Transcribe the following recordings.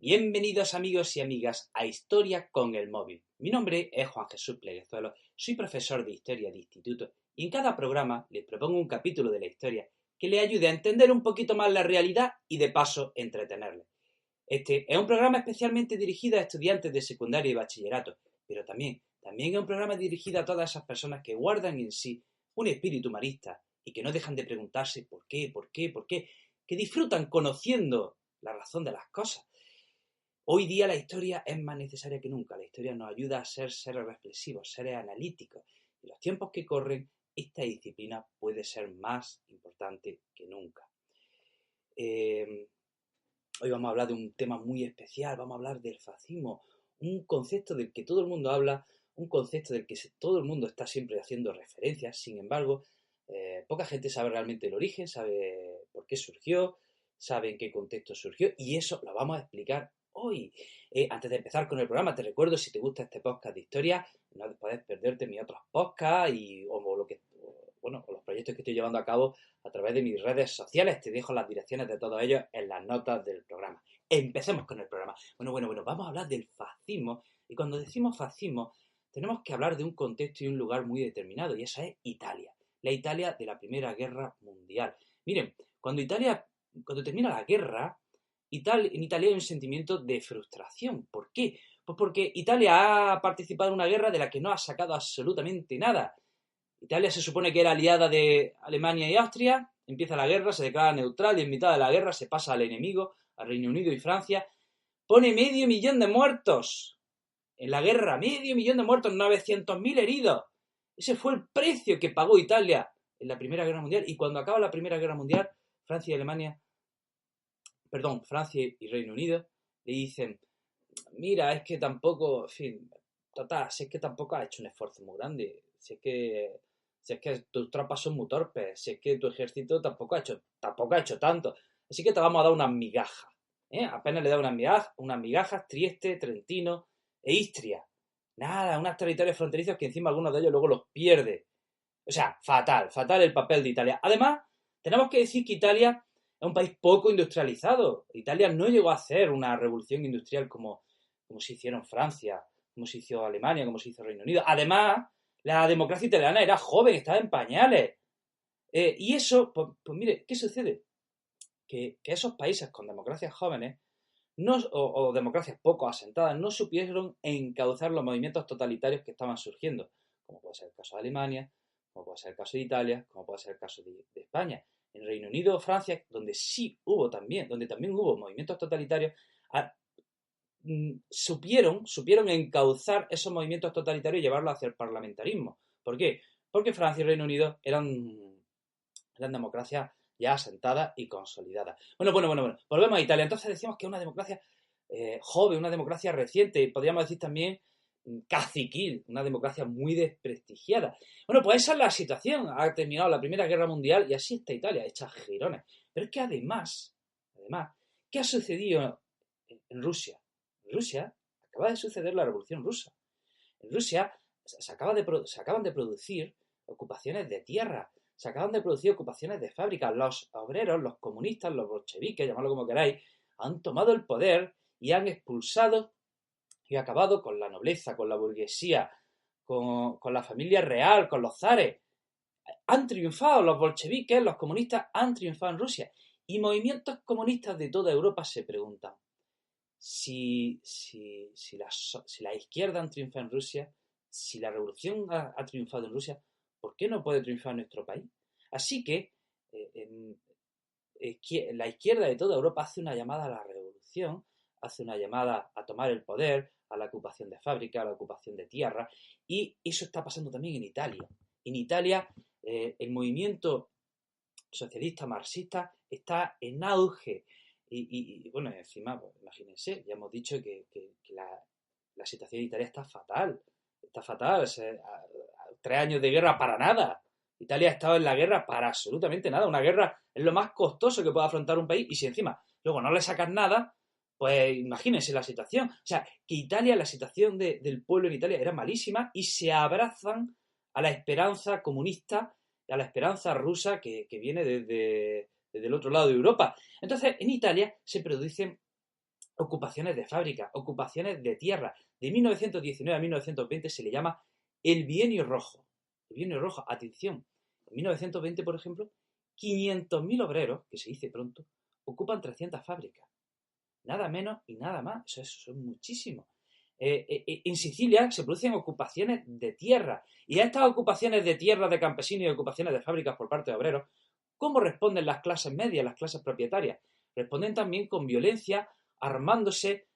Bienvenidos amigos y amigas a Historia con el Móvil. Mi nombre es Juan Jesús Pleguezuelo, soy profesor de Historia de Instituto y en cada programa les propongo un capítulo de la historia que le ayude a entender un poquito más la realidad y de paso entretenerles. Este es un programa especialmente dirigido a estudiantes de secundaria y bachillerato, pero también es un programa dirigido a todas esas personas que guardan en sí un espíritu humanista y que no dejan de preguntarse por qué, que disfrutan conociendo la razón de las cosas. Hoy día la historia es más necesaria que nunca. La historia nos ayuda a ser seres reflexivos, seres analíticos. En los tiempos que corren, esta disciplina puede ser más importante que nunca. Hoy vamos a hablar de un tema muy especial, vamos a hablar del fascismo, un concepto del que todo el mundo habla, un concepto del que todo el mundo está siempre haciendo referencias. Sin embargo, poca gente sabe realmente el origen, sabe por qué surgió, sabe en qué contexto surgió, y eso lo vamos a explicar hoy. Antes de empezar con el programa, te recuerdo, si te gusta este podcast de historia, no puedes perderte mis otros podcasts o los proyectos que estoy llevando a cabo a través de mis redes sociales. Te dejo las direcciones de todos ellos en las notas del programa. Empecemos con el programa. Bueno, vamos a hablar del fascismo, y cuando decimos fascismo tenemos que hablar de un contexto y un lugar muy determinado, y eso es Italia. La Italia de la Primera Guerra Mundial. Miren, cuando termina la guerra, en Italia hay un sentimiento de frustración. ¿Por qué? Pues porque Italia ha participado en una guerra de la que no ha sacado absolutamente nada. Italia se supone que era aliada de Alemania y Austria, empieza la guerra, se declara neutral y en mitad de la guerra se pasa al enemigo, al Reino Unido y Francia, pone 500.000 de muertos en la guerra, 500.000 de muertos, 900.000 heridos. Ese fue el precio que pagó Italia en la Primera Guerra Mundial, y cuando acaba la Primera Guerra Mundial, Francia y Reino Unido le dicen: mira, es que tampoco, en fin, total, si es que tampoco has hecho un esfuerzo muy grande, si es que tus tropas son muy torpes, si es que tu ejército tampoco ha hecho tanto, así que te vamos a dar unas migajas, apenas le da unas migajas Trieste, Trentino e Istria, nada, unos territorios fronterizos que encima algunos de ellos luego los pierde. O sea, fatal el papel de Italia. Además, tenemos que decir que Italia es un país poco industrializado. Italia no llegó a hacer una revolución industrial como se hicieron Francia, como se hizo Alemania, como se hizo Reino Unido. Además, la democracia italiana era joven, estaba en pañales. Y eso, pues mire, ¿qué sucede? Que esos países con democracias jóvenes o democracias poco asentadas no supieron encauzar los movimientos totalitarios que estaban surgiendo, como puede ser el caso de Alemania, como puede ser el caso de Italia, como puede ser el caso de España. En Reino Unido o Francia, donde también hubo movimientos totalitarios, supieron encauzar esos movimientos totalitarios y llevarlos hacia el parlamentarismo. ¿Por qué? Porque Francia y Reino Unido eran democracias ya asentadas y consolidadas. Bueno. Volvemos a Italia. Entonces decimos que es una democracia joven, una democracia reciente, podríamos decir también caciquil, una democracia muy desprestigiada. Bueno, pues esa es la situación. Ha terminado la Primera Guerra Mundial y así está Italia, hecha girones. Pero es que además, ¿qué ha sucedido en Rusia? En Rusia acaba de suceder la Revolución Rusa. En Rusia se acaban de producir ocupaciones de tierra, se acaban de producir ocupaciones de fábricas. Los obreros, los comunistas, los bolcheviques, llamadlo como queráis, han tomado el poder y han expulsado y acabado con la nobleza, con la burguesía, con la familia real, con los zares. Han triunfado los bolcheviques, los comunistas han triunfado en Rusia. Y movimientos comunistas de toda Europa se preguntan: si la izquierda ha triunfado en Rusia, si la revolución ha triunfado en Rusia, ¿por qué no puede triunfar en nuestro país? Así que la izquierda de toda Europa hace una llamada a la revolución, hace una llamada a tomar el poder, a la ocupación de fábricas, a la ocupación de tierra, y eso está pasando también en Italia. En Italia el movimiento socialista marxista está en auge. Y bueno, encima, pues, imagínense, ya hemos dicho que la situación de Italia está fatal. Está fatal. 3 años de guerra para nada. Italia ha estado en la guerra para absolutamente nada. Una guerra es lo más costoso que puede afrontar un país, y si encima luego no le sacas nada, pues imagínense la situación. O sea, que Italia, la situación del pueblo en Italia era malísima, y se abrazan a la esperanza comunista, a la esperanza rusa que viene desde el otro lado de Europa. Entonces, en Italia se producen ocupaciones de fábrica, ocupaciones de tierra. De 1919 a 1920 se le llama el Bienio Rojo. El Bienio Rojo, atención, en 1920, por ejemplo, 500.000 obreros, que se dice pronto, ocupan 300 fábricas. Nada menos y nada más. Eso es muchísimo. En Sicilia se producen ocupaciones de tierra. Y a estas ocupaciones de tierra de campesinos y ocupaciones de fábricas por parte de obreros, ¿cómo responden las clases medias, las clases propietarias? Responden también con violencia, armándose,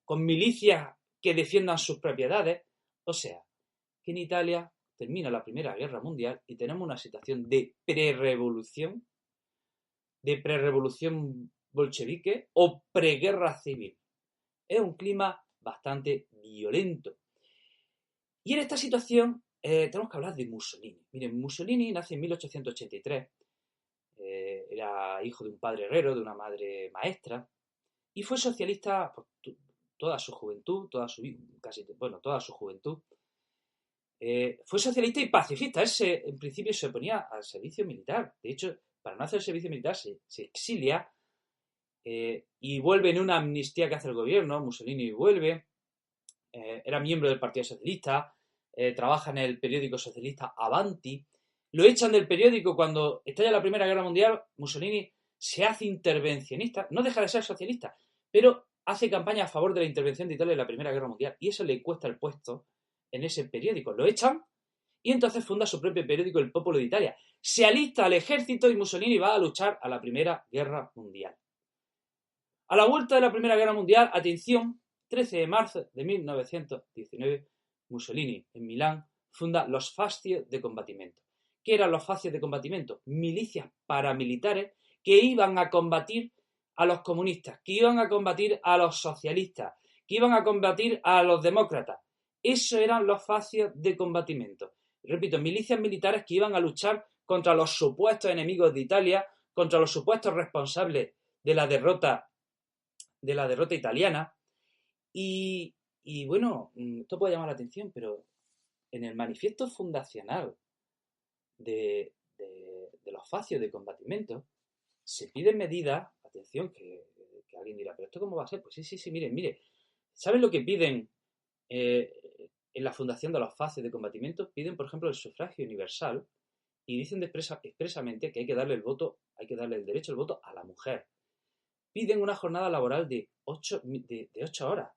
con milicias que defiendan sus propiedades. O sea, que en Italia termina la Primera Guerra Mundial y tenemos una situación de prerevolución bolchevique o preguerra civil. Es un clima bastante violento. Y en esta situación tenemos que hablar de Mussolini. Miren, Mussolini nace en 1883, era hijo de un padre herrero, de una madre maestra, y fue socialista por toda su juventud, toda su juventud. Fue socialista y pacifista. Él en principio se oponía al servicio militar. De hecho, para no hacer el servicio militar se exilia y vuelve en una amnistía que hace el gobierno. Mussolini vuelve, era miembro del Partido Socialista, trabaja en el periódico socialista Avanti. Lo echan del periódico cuando estalla la Primera Guerra Mundial. Mussolini se hace intervencionista, no deja de ser socialista, pero hace campaña a favor de la intervención de Italia en la Primera Guerra Mundial y eso le cuesta el puesto en ese periódico. Lo echan y entonces funda su propio periódico, El Popolo de Italia. Se alista al ejército y Mussolini va a luchar a la Primera Guerra Mundial. A la vuelta de la Primera Guerra Mundial, atención, 13 de marzo de 1919, Mussolini en Milán funda los Fasci de Combattimento. ¿Qué eran los Fasci de Combattimento? Milicias paramilitares que iban a combatir a los comunistas, que iban a combatir a los socialistas, que iban a combatir a los demócratas. Eso eran los Fasci de Combattimento. Repito, milicias militares que iban a luchar contra los supuestos enemigos de Italia, contra los supuestos responsables de la derrota italiana. Y bueno, esto puede llamar la atención, pero en el manifiesto fundacional de los Fasci de Combattimento se piden medidas, atención, que alguien dirá, pero ¿esto cómo va a ser? Pues sí, mire, ¿saben lo que piden en la fundación de los Fasci de Combattimento? Piden, por ejemplo, el sufragio universal y dicen expresamente que hay que darle el derecho al voto a la mujer. Piden una jornada laboral de 8 horas,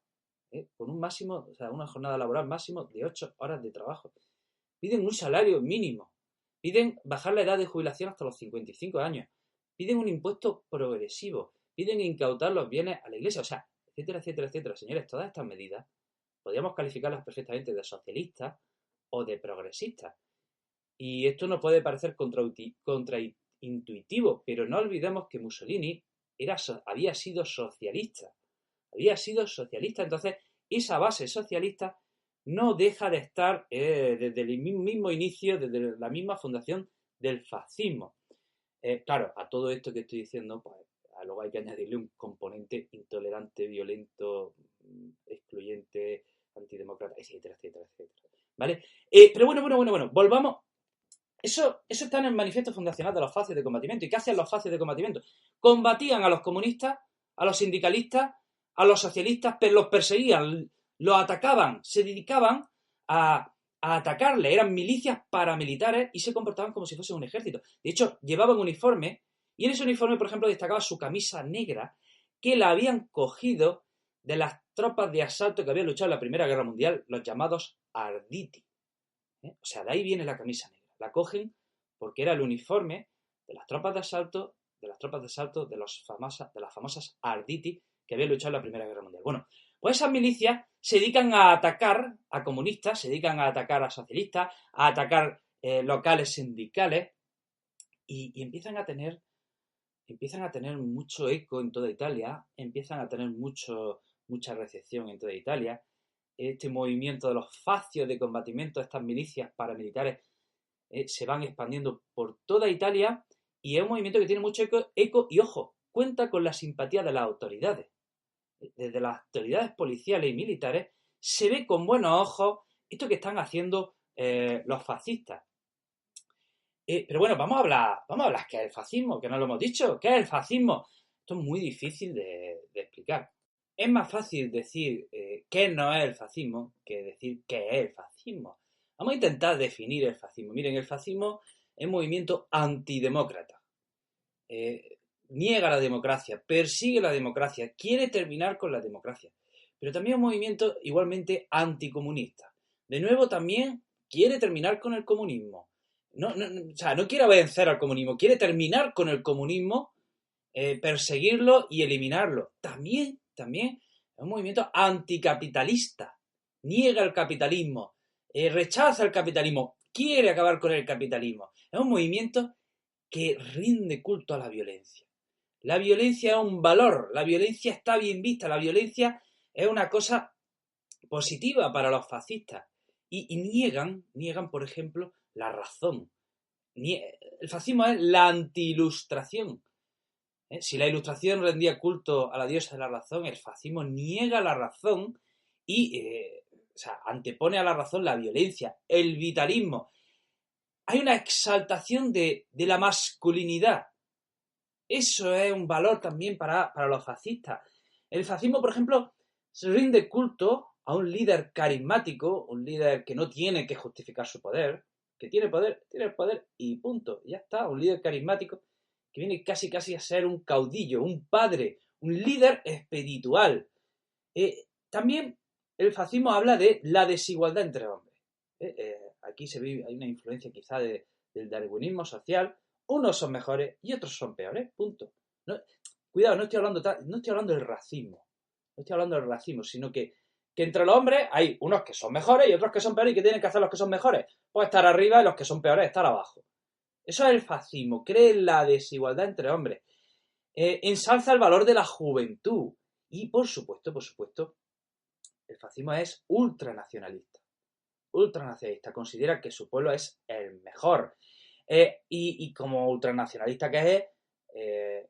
con un máximo, o sea, una jornada laboral máximo de 8 horas de trabajo. Piden un salario mínimo. Piden bajar la edad de jubilación hasta los 55 años. Piden un impuesto progresivo. Piden incautar los bienes a la iglesia. O sea, etcétera, etcétera, etcétera. Señores, todas estas medidas podríamos calificarlas perfectamente de socialistas o de progresistas. Y esto nos puede parecer contraintuitivo, pero no olvidemos que Mussolini había sido socialista. Entonces esa base socialista no deja de estar desde el mismo inicio, desde la misma fundación del fascismo. Claro, a todo esto que estoy diciendo, pues luego hay que añadirle un componente intolerante, violento, excluyente, antidemócrata, etcétera, etcétera, etcétera. ¿Vale? Pero bueno, volvamos. Eso está en el manifiesto fundacional de los Fasci de Combattimento. ¿Y qué hacían los Fasci de Combattimento? Combatían a los comunistas, a los sindicalistas, a los socialistas, pero los perseguían, los atacaban, se dedicaban a atacarle. Eran milicias paramilitares y se comportaban como si fuese un ejército. De hecho, llevaban uniforme y en ese uniforme, por ejemplo, destacaba su camisa negra que la habían cogido de las tropas de asalto que habían luchado en la Primera Guerra Mundial, los llamados Arditi. O sea, de ahí viene la camisa negra. La cogen porque era el uniforme de las tropas de asalto de las famosas Arditi que habían luchado en la Primera Guerra Mundial. Bueno, pues esas milicias se dedican a atacar a comunistas, se dedican a atacar a socialistas, a atacar locales sindicales y empiezan a tener mucho eco en toda Italia, empiezan a tener mucha recepción en toda Italia. Este movimiento de los Fasci de Combattimento, estas milicias paramilitares, se van expandiendo por toda Italia y es un movimiento que tiene mucho eco y, ojo, cuenta con la simpatía de las autoridades. Desde las autoridades policiales y militares se ve con buenos ojos esto que están haciendo los fascistas. Pero bueno, vamos a hablar qué es el fascismo, que no lo hemos dicho. ¿Qué es el fascismo? Esto es muy difícil de explicar. es más fácil decir qué no es el fascismo que decir qué es el fascismo. Vamos a intentar definir el fascismo. Miren, el fascismo es un movimiento antidemócrata. Niega la democracia, persigue la democracia, quiere terminar con la democracia. Pero también es un movimiento igualmente anticomunista. De nuevo, también quiere terminar con el comunismo. O sea, no quiere vencer al comunismo, quiere terminar con el comunismo, perseguirlo y eliminarlo. También es un movimiento anticapitalista. Niega el capitalismo, rechaza el capitalismo, quiere acabar con el capitalismo. Es un movimiento que rinde culto a la violencia. La violencia es un valor, la violencia está bien vista, la violencia es una cosa positiva para los fascistas. Y niegan, por ejemplo, la razón. El fascismo es la anti-ilustración. Si la ilustración rendía culto a la diosa de la razón, el fascismo niega la razón y antepone a la razón la violencia, el vitalismo. Hay una exaltación de la masculinidad. Eso es un valor también para los fascistas. El fascismo, por ejemplo, se rinde culto a un líder carismático, un líder que no tiene que justificar su poder, que tiene el poder y punto. Ya está, un líder carismático que viene casi a ser un caudillo, un padre, un líder espiritual. También el fascismo habla de la desigualdad entre hombres. Aquí hay una influencia quizá del darwinismo social. Unos son mejores y otros son peores, punto. Cuidado, no estoy hablando del racismo. No estoy hablando del racismo, sino que entre los hombres hay unos que son mejores y otros que son peores. ¿Y qué tienen que hacer los que son mejores? Pues estar arriba y los que son peores estar abajo. Eso es el fascismo. Cree en la desigualdad entre hombres. Ensalza el valor de la juventud. Y por supuesto, el fascismo es ultranacionalista. Considera que su pueblo es el mejor. Y como ultranacionalista que es,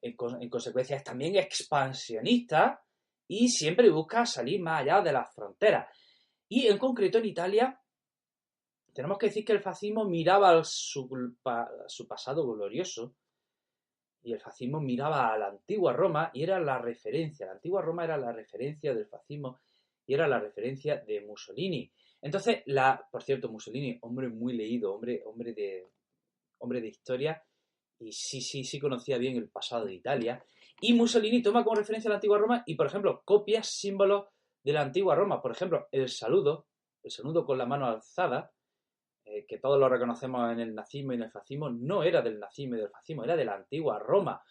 en consecuencia es también expansionista y siempre busca salir más allá de las fronteras. Y en concreto en Italia, tenemos que decir que el fascismo miraba a su pasado glorioso, y el fascismo miraba a la antigua Roma y era la referencia. La antigua Roma era la referencia del fascismo y era la referencia de Mussolini. Entonces, por cierto, Mussolini, hombre muy leído, hombre de historia, y sí conocía bien el pasado de Italia. Y Mussolini toma como referencia la antigua Roma y, por ejemplo, copia símbolos de la antigua Roma. Por ejemplo, el saludo con la mano alzada, que todos lo reconocemos en el nazismo y en el fascismo, no era del nazismo y del fascismo, era de la antigua Roma.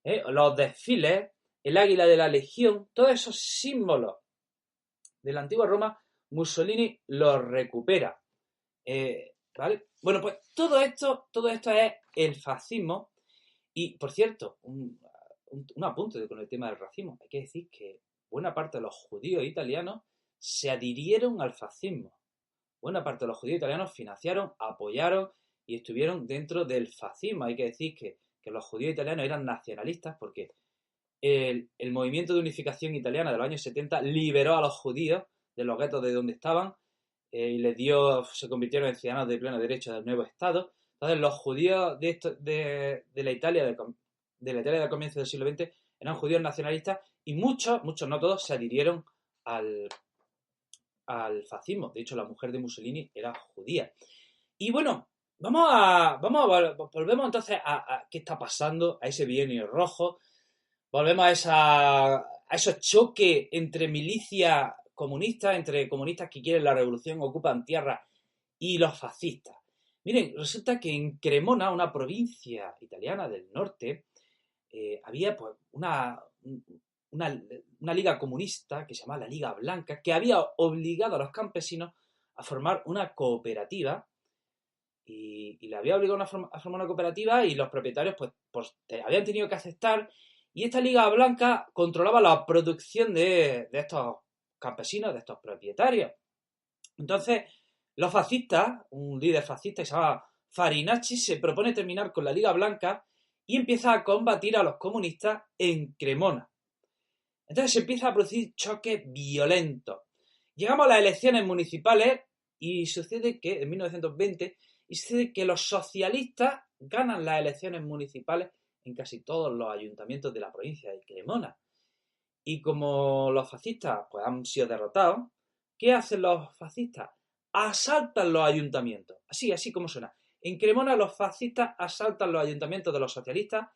Los desfiles, el águila de la legión, todos esos símbolos de la antigua Roma, Mussolini los recupera. ¿Vale? Bueno, pues todo esto es el fascismo. Y, por cierto, un apunte con el tema del racismo. Hay que decir que buena parte de los judíos italianos se adhirieron al fascismo. Buena parte de los judíos italianos financiaron, apoyaron y estuvieron dentro del fascismo. Hay que decir que los judíos italianos eran nacionalistas porque el movimiento de unificación italiana de los años 70 liberó a los judíos de los guetos de donde estaban y se convirtieron en ciudadanos de pleno derecho del nuevo Estado. Entonces los judíos de la Italia del comienzo del siglo XX eran judíos nacionalistas y muchos, no todos, se adhirieron al fascismo. De hecho, la mujer de Mussolini era judía. Y bueno, volvemos entonces a qué está pasando, a ese bienio rojo. Volvemos a esos choques entre milicias comunistas, entre comunistas que quieren la revolución, ocupan tierra, y los fascistas. Miren, resulta que en Cremona, una provincia italiana del norte, había pues una liga comunista que se llamaba la Liga Blanca, que había obligado a los campesinos a formar una cooperativa y le había obligado a formar una cooperativa y los propietarios pues habían tenido que aceptar, y esta Liga Blanca controlaba la producción de estos campesinos, de estos propietarios. Entonces, los fascistas, un líder fascista que se llama Farinacci, se propone terminar con la Liga Blanca y empieza a combatir a los comunistas en Cremona. Entonces se empieza a producir choques violentos. Llegamos a las elecciones municipales y sucede que, en 1920, los socialistas ganan las elecciones municipales en casi todos los ayuntamientos de la provincia de Cremona. Y como los fascistas pues, han sido derrotados, ¿qué hacen los fascistas? Asaltan los ayuntamientos. Así como suena. En Cremona los fascistas asaltan los ayuntamientos de los socialistas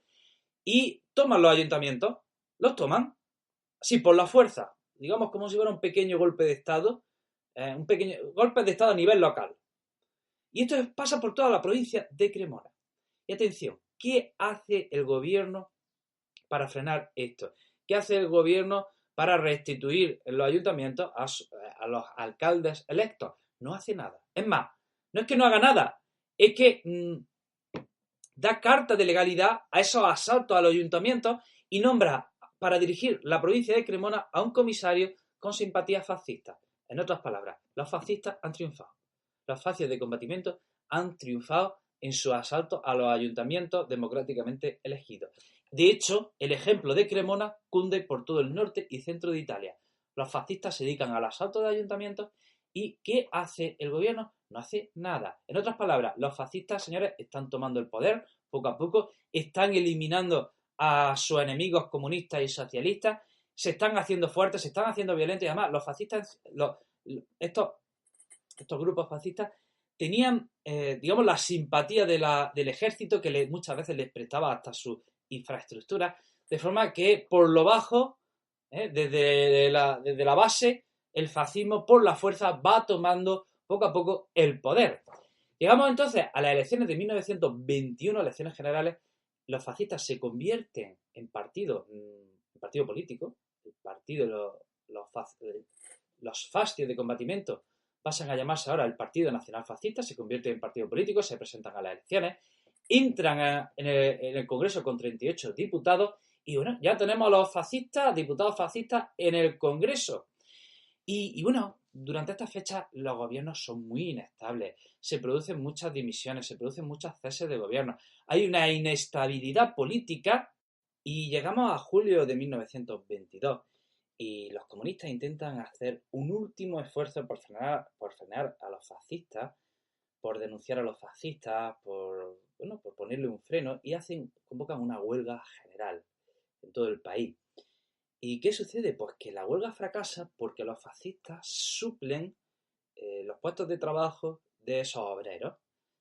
y toman los ayuntamientos. Los toman. Así, por la fuerza. Digamos como si fuera un pequeño golpe de Estado. Un pequeño golpe de Estado a nivel local. Y esto pasa por toda la provincia de Cremona. Y atención, ¿qué hace el gobierno para frenar esto? ¿Qué hace el gobierno para restituir en los ayuntamientos a los alcaldes electos? No hace nada. Es más, no es que no haga nada, es que da carta de legalidad a esos asaltos a los ayuntamientos y nombra para dirigir la provincia de Cremona a un comisario con simpatías fascistas. En otras palabras, los fascistas han triunfado. Los fascios de combatimiento han triunfado en su asalto a los ayuntamientos democráticamente elegidos. De hecho, el ejemplo de Cremona cunde por todo el norte y centro de Italia. Los fascistas se dedican al asalto de ayuntamientos y ¿qué hace el gobierno? No hace nada. En otras palabras, los fascistas, señores, están tomando el poder poco a poco, están eliminando a sus enemigos comunistas y socialistas, se están haciendo fuertes, se están haciendo violentos y además los fascistas, estos grupos fascistas tenían, digamos, la simpatía del ejército que muchas veces les prestaba hasta su infraestructura, de forma que por lo bajo, desde la base, el fascismo por la fuerza va tomando poco a poco el poder. Llegamos entonces a las elecciones de 1921, elecciones generales, los fascistas se convierten en partido político, el partido, los fascios de combatimiento pasan a llamarse ahora el Partido Nacional Fascista, se convierte en partido político, se presentan a las elecciones, entran en el Congreso con 38 diputados y bueno, ya tenemos a los fascistas, diputados fascistas en el Congreso. Y bueno, durante estas fechas los gobiernos son muy inestables, se producen muchas dimisiones, se producen muchas ceses de gobierno, hay una inestabilidad política y llegamos a julio de 1922 y los comunistas intentan hacer un último esfuerzo por frenar a los fascistas, por denunciar a los fascistas, por ponerle un freno y convocan una huelga general en todo el país. ¿Y qué sucede? Pues que la huelga fracasa porque los fascistas suplen los puestos de trabajo de esos obreros.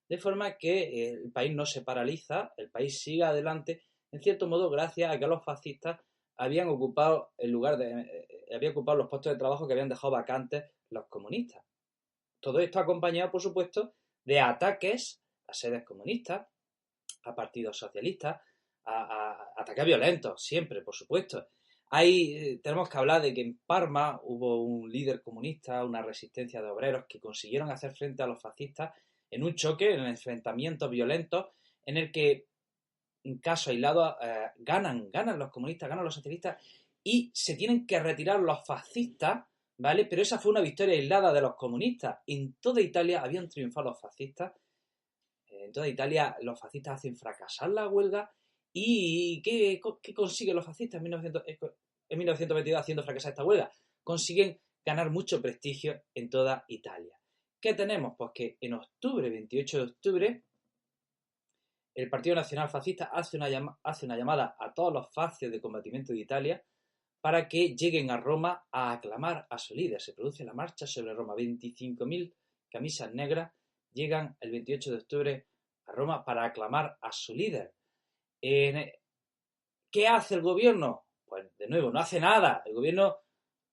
De forma que el país no se paraliza, el país sigue adelante, en cierto modo, gracias a que los fascistas habían ocupado habían ocupado los puestos de trabajo que habían dejado vacantes los comunistas. Todo esto acompañado, por supuesto, de ataques a sedes comunistas, a partidos socialistas, a ataques violentos, siempre, por supuesto. Tenemos que hablar de que en Parma hubo un líder comunista, una resistencia de obreros que consiguieron hacer frente a los fascistas en un choque, en enfrentamientos violentos, en el que, en caso aislado, ganan los comunistas, ganan los socialistas y se tienen que retirar los fascistas, ¿vale? Pero esa fue una victoria aislada de los comunistas. En toda Italia habían triunfado los fascistas. En toda Italia los fascistas hacen fracasar la huelga. ¿Y qué consiguen los fascistas en 1922 haciendo fracasar esta huelga? Consiguen ganar mucho prestigio en toda Italia. ¿Qué tenemos? Pues que en octubre, 28 de octubre, el Partido Nacional Fascista hace una llamada a todos los fascios de combatimiento de Italia para que lleguen a Roma a aclamar a su líder. Se produce la marcha sobre Roma. 25.000 camisas negras llegan el 28 de octubre a Roma para aclamar a su líder. ¿Qué hace el gobierno? Pues de nuevo, no hace nada. El gobierno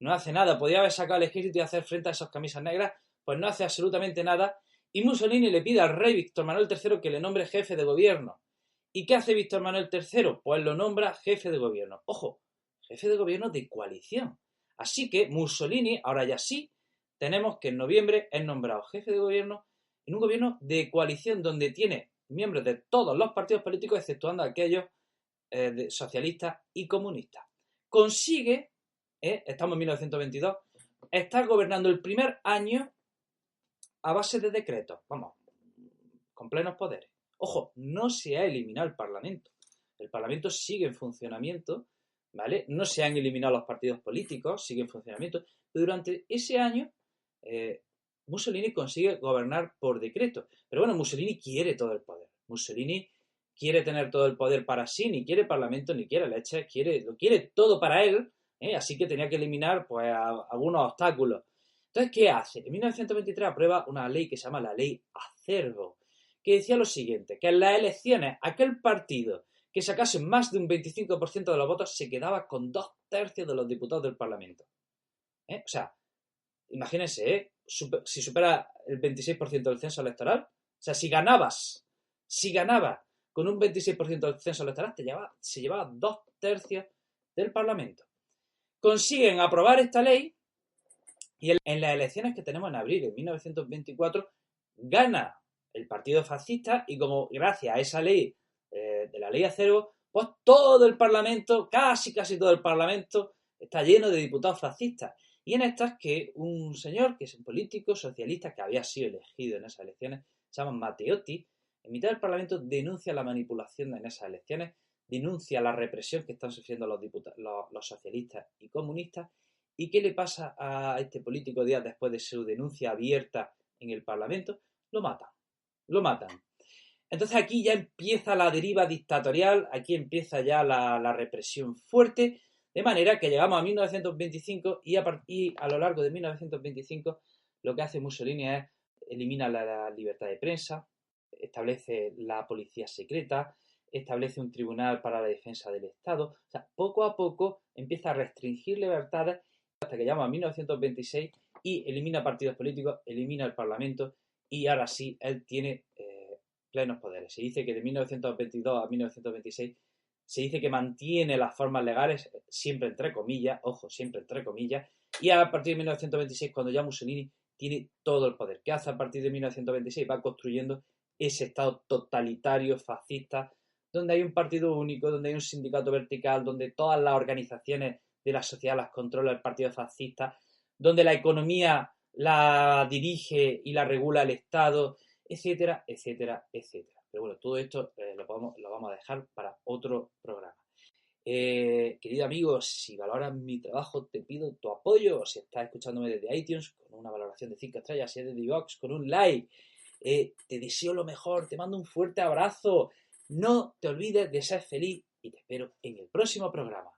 no hace nada. Podría haber sacado el ejército y hacer frente a esas camisas negras, pues no hace absolutamente nada. Y Mussolini le pide al rey Víctor Manuel III que le nombre jefe de gobierno. ¿Y qué hace Víctor Manuel III? Pues lo nombra jefe de gobierno. Ojo, jefe de gobierno de coalición. Así que Mussolini, ahora ya sí, tenemos que en noviembre es nombrado jefe de gobierno en un gobierno de coalición donde tiene miembros de todos los partidos políticos, exceptuando aquellos socialistas y comunistas. Consigue, estamos en 1922, estar gobernando el primer año a base de decretos, vamos, con plenos poderes. Ojo, no se ha eliminado el Parlamento. El Parlamento sigue en funcionamiento, ¿vale? No se han eliminado los partidos políticos, sigue en funcionamiento. Pero durante ese año, Mussolini consigue gobernar por decreto. Pero bueno, Mussolini quiere todo el poder. Mussolini quiere tener todo el poder para sí, ni quiere parlamento, ni quiere leche, lo quiere todo para él, Así que tenía que eliminar pues algunos obstáculos. Entonces, ¿qué hace? En 1923 aprueba una ley que se llama la Ley Acerbo, que decía lo siguiente, que en las elecciones aquel partido que sacase más de un 25% de los votos se quedaba con 2/3 de los diputados del Parlamento. O sea, imagínense, si supera el 26% del censo electoral, o sea, si ganabas con un 26% del censo electoral, se llevaba 2/3 del Parlamento. Consiguen aprobar esta ley y en las elecciones que tenemos en abril de 1924 gana el partido fascista y como gracias a esa ley de la ley Acerbo, pues todo el Parlamento, casi todo el Parlamento está lleno de diputados fascistas. Y en estas que un señor, que es un político socialista que había sido elegido en esas elecciones, se llama Matteotti, en mitad del Parlamento denuncia la manipulación en esas elecciones, denuncia la represión que están sufriendo los socialistas y comunistas. ¿Y qué le pasa a este político días después de su denuncia abierta en el Parlamento? Lo matan. Entonces aquí ya empieza la deriva dictatorial, aquí empieza ya la represión fuerte, de manera que llegamos a 1925 y a lo largo de 1925 lo que hace Mussolini es eliminar la libertad de prensa, establece la policía secreta, establece un tribunal para la defensa del Estado. O sea, poco a poco empieza a restringir libertades hasta que llegamos a 1926 y elimina partidos políticos, elimina el Parlamento y ahora sí, él tiene plenos poderes. Se dice que de 1922 a 1926 se dice que mantiene las formas legales, siempre entre comillas, ojo, siempre entre comillas, y a partir de 1926, cuando ya Mussolini tiene todo el poder. ¿Qué hace a partir de 1926? Va construyendo ese Estado totalitario, fascista, donde hay un partido único, donde hay un sindicato vertical, donde todas las organizaciones de la sociedad las controla el partido fascista, donde la economía la dirige y la regula el Estado, etcétera, etcétera, etcétera. Pero bueno, todo esto lo vamos a dejar para otro programa. Querido amigo, si valoras mi trabajo, te pido tu apoyo. Si estás escuchándome desde iTunes, con una valoración de 5 estrellas, si es de Divox, con un like. Te deseo lo mejor, te mando un fuerte abrazo. No te olvides de ser feliz y te espero en el próximo programa.